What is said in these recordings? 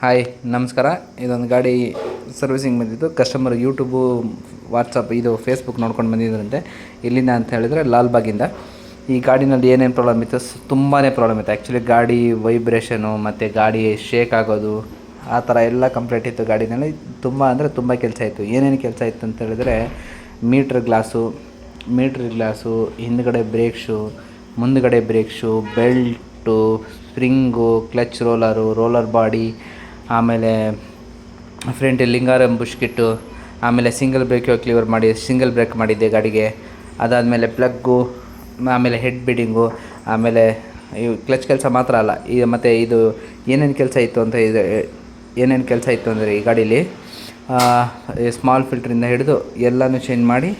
Hi ನಮಸ್ಕಾರ. ಇದೊಂದು ಗಾಡಿ ಸರ್ವಿಸಿಂಗ್ ಬಂದಿದ್ದು. ಕಸ್ಟಮರ್ ಯೂಟ್ಯೂಬು, ವಾಟ್ಸಪ್, ಇದು ಫೇಸ್ಬುಕ್ ನೋಡ್ಕೊಂಡು ಬಂದಿದ್ದರಂತೆ. ಇಲ್ಲಿಂದ ಅಂತ ಹೇಳಿದರೆ ಲಾಲ್ಬಾಗಿಂದ. ಈ ಗಾಡಿನಲ್ಲಿ ಏನೇನು ಪ್ರಾಬ್ಲಮ್ ಇತ್ತು, ತುಂಬಾ ಪ್ರಾಬ್ಲಮ್ ಇತ್ತು. ಆ್ಯಕ್ಚುಲಿ ಗಾಡಿ ವೈಬ್ರೇಷನು ಮತ್ತು ಗಾಡಿ ಶೇಕ್ ಆಗೋದು ಆ ಥರ ಎಲ್ಲ ಕಂಪ್ಲೇಂಟ್ ಇತ್ತು ಗಾಡಿನಲ್ಲಿ. ತುಂಬ ಅಂದರೆ ತುಂಬ ಕೆಲಸ ಇತ್ತು. ಏನೇನು ಕೆಲಸ ಇತ್ತು ಅಂತ ಹೇಳಿದ್ರೆ, ಮೀಟ್ರ್ ಗ್ಲಾಸು, ಹಿಂದ್ಗಡೆ ಬ್ರೇಕ್ ಶೂ, ಮುಂದ್ಗಡೆ brake shoe, belt, spring, clutch roller body, ಆಮೇಲೆ ಫ್ರಂಟ್ ಲಿಂಗಾರ ಬುಷ್ ಕಿಟ್ಟು, ಆಮೇಲೆ ಸಿಂಗಲ್ ಬ್ರೇಕ್ ಸಿಂಗಲ್ ಬ್ರೇಕ್ ಮಾಡಿದ್ದೆ ಗಾಡಿಗೆ. ಅದಾದಮೇಲೆ ಪ್ಲಗ್ಗು, ಆಮೇಲೆ ಹೆಡ್ ಬಿಡಿಂಗು, ಆಮೇಲೆ ಇವು ಕ್ಲಚ್ ಕೆಲಸ ಮಾತ್ರ ಅಲ್ಲ, ಈಗ ಮತ್ತು ಇದು ಏನೇನು ಕೆಲಸ ಇತ್ತು ಅಂದರೆ ಈ ಗಾಡೀಲಿ ಸ್ಮಾಲ್ ಫಿಲ್ಟ್ರಿಂದ ಹಿಡಿದು ಎಲ್ಲನೂ ಚೇಂಜ್ ಮಾಡಿ.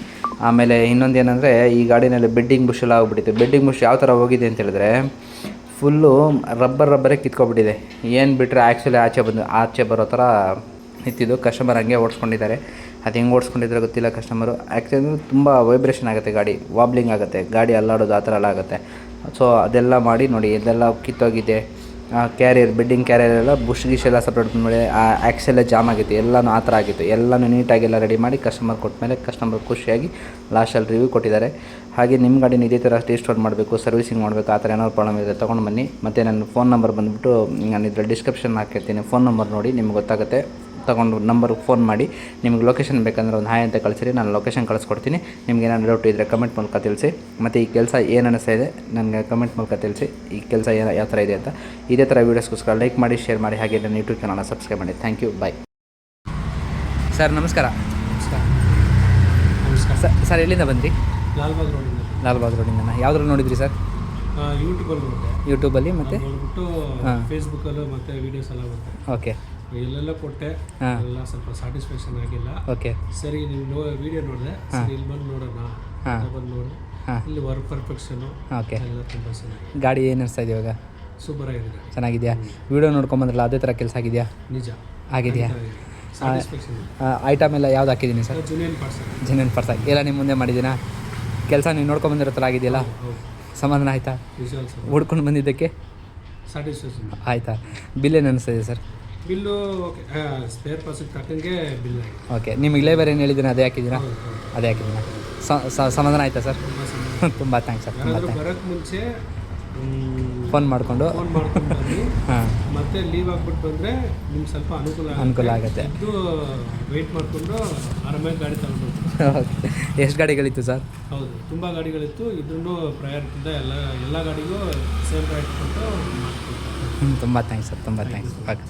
ಆಮೇಲೆ ಇನ್ನೊಂದು ಏನಂದರೆ, ಈ ಗಾಡಿನಲ್ಲಿ ಬೆಡ್ಡಿಂಗ್ ಬುಷ್ ಎಲ್ಲ ಹೋಗ್ಬಿಟ್ಟಿತ್ತು. ಬೆಡ್ಡಿಂಗ್ ಬುಷ್ ಯಾವ ಥರ ಹೋಗಿದೆ ಅಂತ ಹೇಳಿದ್ರೆ, ಫುಲ್ಲು ರಬ್ಬರೇ ಕಿತ್ಕೊಬಿಟ್ಟಿದೆ. ಏನು ಬಿಟ್ಟರೆ ಆ್ಯಕ್ಚುಲಿ ಆಚೆ ಬರೋ ಥರ ನಿಂತಿದ್ದು. ಕಸ್ಟಮರ್ ಹಂಗೆ ಓಡಿಸ್ಕೊಂಡಿದ್ದಾರೆ. ಅದು ಹೆಂಗೆ ಓಡಿಸ್ಕೊಂಡಿದ್ರೆ ಗೊತ್ತಿಲ್ಲ ಕಸ್ಟಮರು. ಆ್ಯಕ್ಚುಲಿ ತುಂಬ ವೈಬ್ರೇಷನ್ ಆಗುತ್ತೆ, ಗಾಡಿ ವಾಬ್ಲಿಂಗ್ ಆಗುತ್ತೆ, ಗಾಡಿ ಅಲ್ಲಾಡೋದು ಆ ಥರ ಎಲ್ಲ ಆಗುತ್ತೆ. ಸೊ ಅದೆಲ್ಲ ಮಾಡಿ ನೋಡಿ, ಇದೆಲ್ಲ ಕಿತ್ತೋಗಿದೆ. ಬೆಡ್ಡಿಂಗ್ ಕ್ಯಾರಿಯರ್ ಎಲ್ಲ ಬುಷ್ ಎಲ್ಲ ಸಪ್ರೇಟ್ ಮಾಡಿ, ಆ್ಯಕ್ಸೆಲ್ಲ ಜಾಮ್ ಆಗಿತ್ತು. ಎಲ್ಲನೂ ಆ ಥರ ಆಗಿತ್ತು. ಎಲ್ಲನೂ ನೀಟಾಗೆಲ್ಲ ರೆಡಿ ಮಾಡಿ ಕಸ್ಟಮರ್ ಕೊಟ್ಟ ಮೇಲೆ ಕಸ್ಟಮರ್ ಖುಷಿಯಾಗಿ ಲಾಸ್ಟಲ್ಲಿ ರಿವ್ಯೂ ಕೊಟ್ಟಿದ್ದಾರೆ. ಹಾಗೆ ನಿಮ್ಮ ಗಾಡಿನ ಇದೇ ಥರ ರೀಸ್ಟೋರ್ ಮಾಡಬೇಕು, ಸರ್ವಿಸಿಂಗ್ ಮಾಡಬೇಕು, ಆ ಥರ ಏನಾದ್ರು ಪ್ರಾಬ್ಲಮ್ ಇದೆ ತೊಗೊಂಡು ಬನ್ನಿ. ಮತ್ತು ನನ್ನ ಫೋನ್ ನಂಬರ್ ಬಂದುಬಿಟ್ಟು ನಾನು ಇದರಲ್ಲಿ ಡಿಸ್ಕ್ರಿಪ್ಷನ್ ಹಾಕಿರ್ತೀನಿ. ಫೋನ್ ನಂಬರ್ ನೋಡಿ, ನಿಮ್ಗೆ ಗೊತ್ತಾಗುತ್ತೆ. ತೊಗೊಂಡು ನಂಬರ್ಗೆ ಫೋನ್ ಮಾಡಿ. ನಿಮ್ಗೆ ಲೊಕೇಶನ್ ಬೇಕಂದ್ರೆ ಒಂದು ಹಾಯ್ ಅಂತ ಕಳಿಸಿರಿ, ನಾನು ಲೊಕೇಶನ್ ಕಳಿಸ್ಕೊಡ್ತೀನಿ. ನಿಮ್ಗೆ ಏನಾದ್ರು ಡೌಟ್ ಇದ್ದರೆ ಕಮೆಂಟ್ ಮೂಲಕ ತಿಳಿಸಿ. ಮತ್ತು ಈ ಕೆಲಸ ಏನು ಅನ್ನಿಸ್ತಾ ಇದೆ ನನಗೆ ಕಮೆಂಟ್ ಮೂಲಕ ತಿಳಿಸಿ, ಈ ಕೆಲಸ ಯಾವ ಥರ ಇದೆ ಅಂತ. ಇದೇ ಥರ ವೀಡಿಯೋಸ್ಗೋಸ್ಕರ ಲೈಕ್ ಮಾಡಿ, ಶೇರ್ ಮಾಡಿ, ಹಾಗೆ ನನ್ನ ಯೂಟ್ಯೂಬ್ ಚಾನಲ್ನ ಸಬ್ಸ್ಕ್ರೈಬ್ ಮಾಡಿ. Thank you, bye. ಸರ್ ನಮಸ್ಕಾರ. ಸರ್ ಎಲ್ಲಿಂದ ಬಂದ್ರಿ? ಲಾಲ್ಬಾಗ್ ರೋಡಿಂದ. ಯಾವುದ್ರಲ್ಲಿ ನೋಡಿದ್ರಿ ಸರ್? ಯೂಟ್ಯೂಬಲ್ಲಿ ಮತ್ತು ಫೇಸ್ಬುಕ್ಕಲ್ಲೂ ಮತ್ತು ವೀಡಿಯೋಸ್ ಎಲ್ಲ ಬರುತ್ತೆ. ಓಕೆ, ಎಲ್ಲೆಲ್ಲ ಕೊಟ್ಟೆ, ಎಲ್ಲ ಸ್ವಲ್ಪ ಸ್ಯಾಟಿಸ್ಫ್ಯಾಕ್ಷನ್ ಆಗಿಲ್ಲ. ಓಕೆ, ಸರಿ ನೀವು ವಿಡಿಯೋ ನೋಡಿದೆ, ಸರಿ ಇಲ್ಲಿ ಬಂದು ನೋಡೋಣ, ಬಂದು ನೋಡಿ. ಇಲ್ಲಿ ವರ್ಕ್ ಪರ್ಫೆಕ್ಷನು ಓಕೆ. ಎಲ್ಲ ತುಂಬ ಚೆನ್ನಾಗಿ. ಗಾಡಿ ಏನು ಅನಿಸ್ತಾ ಇದೆ ಇವಾಗ? ಸೂಪರ್ ಆಗಿದೆ. ಚೆನ್ನಾಗಿದೆಯಾ? ವೀಡಿಯೋ ನೋಡ್ಕೊಂಬಂದ್ರಲ್ಲ, ಅದೇ ಥರ ಕೆಲಸ ಆಗಿದೆಯಾ? ನಿಜ ಆಗಿದೆಯಾ? ಸ್ಯಾಟಿಸ್ಫ್ಯಾಕ್ಷನ್. ಐಟಮ್ ಎಲ್ಲ ಯಾವ್ದು ಹಾಕಿದ್ದೀನಿ ಸರ್? ಜೆನ್ಯೂನ್ ಪರ್ಸ್ ಎಲ್ಲ ನಿಮ್ಮ ಮುಂದೆ ಮಾಡಿದ್ದೀನಾ? ಕೆಲಸ ನೀವು ನೋಡ್ಕೊಂಬಂದಿರೋ ಥರ ಆಗಿದೆಯಲ್ಲ? ಸಮಾಧಾನ ಆಯಿತಾ? ಹುಡ್ಕೊಂಡು ಬಂದಿದ್ದಕ್ಕೆ ಸ್ಯಾಟಿಸ್ಫ್ಯಾಕ್ಷನ್ ಆಯಿತಾ? ಬಿಲ್ ಏನು ಅನಿಸ್ತಿದೆ ಸರ್? ಬಿಲ್ಲು ಓಕೆ, ಸ್ಪೇರ್ ಪಾರ್ಟ್ಸಿಗೆ ತಕ್ಕಂಗೆ ಬಿಲ್ ಆಗಿದೆ. ಓಕೆ, ನಿಮಗೆ ಲೇಬರ್ ಏನು ಹೇಳಿದ್ದೀರಾ ಅದೇ ಹಾಕಿದ್ದೀರಾ? ಅದೇ ಹಾಕಿದ್ದೀರಾ? ಸಮಾಧಾನ ಆಯಿತಾ ಸರ್? ತುಂಬ ಥ್ಯಾಂಕ್ಸ್ ಸರ್. ತುಂಬ ಥ್ಯಾಂಕ್ಸ್. ಬರೋಕ್ಕೆ ಮುಂಚೆ ಫೋನ್ ಮಾಡಿಕೊಂಡು ಬನ್ನಿ. ಹಾಂ, ಮತ್ತೆ ಲೀವ್ ಆಗ್ಬಿಟ್ಟು ಬಂದರೆ ನಿಮ್ಗೆ ಸ್ವಲ್ಪ ಅನುಕೂಲ ಆಗುತ್ತೆ. ಇದು ವೆಯ್ಟ್ ಮಾಡಿಕೊಂಡು ಆರಾಮಾಗಿ ಗಾಡಿ ತಗೊಂಡು. ಓಕೆ, ಎಷ್ಟು ಗಾಡಿಗಳಿತ್ತು ಸರ್? ಹೌದು, ತುಂಬ ಗಾಡಿಗಳಿತ್ತು. ಇದ್ರೂ ಪ್ರಯಾರಿಟಿಂದ ಎಲ್ಲ ಗಾಡಿಗೂ ಸೇಮ್ ಪ್ರಯಾರಿಟಿ ಕೊಟ್ಟು ಮಾಡ್ಕೊಳ್ತಾರೆ. ತುಂಬ ಥ್ಯಾಂಕ್ಸ್ ಸರ್, ತುಂಬ ಥ್ಯಾಂಕ್ಸ್. ಓಕೆ.